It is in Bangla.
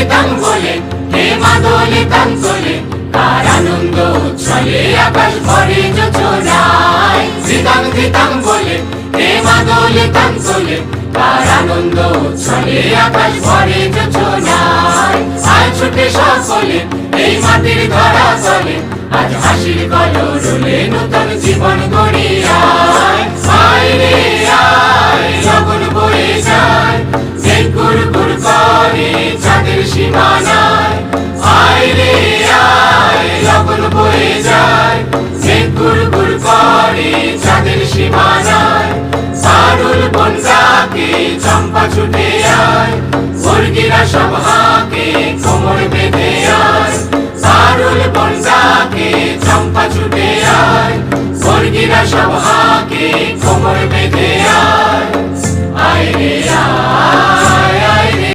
ধিতাং বলে হে মাদলে তান তোলে, কার আনন্দ উচ্ছলে আকাশ ভরে যোছনায়। ধিতাং ধিতাং বলে হে মাদলে তান তোলে, কার আনন্দ উচ্ছলে আকাশ ভরে যোছনায়। আয় ছুটে সকলে এই মাটির ধরা তলে, আজ হাসির কলরলে নূতন জীবন গড়ি আয়। আয় রে আয় লগন বয়ে যায়, মেঘ গুড়গুড় করে চাঁদের সীমানায়। আয় রে আয় লগন বয়ে যায়, মেঘ গুড়গুড় করে চাঁদের সীমানায়। পারুল বন ডাকে চম্পা ছুটে আয়, মুরগিরা সব হাঁকে কোমর বেঁধে আয়। পারুল বন ডাকে চম্পা ছুটে আয়, মুরগিরা সব হাঁকে কোমর বেঁধে আয়। আয় রে আয়।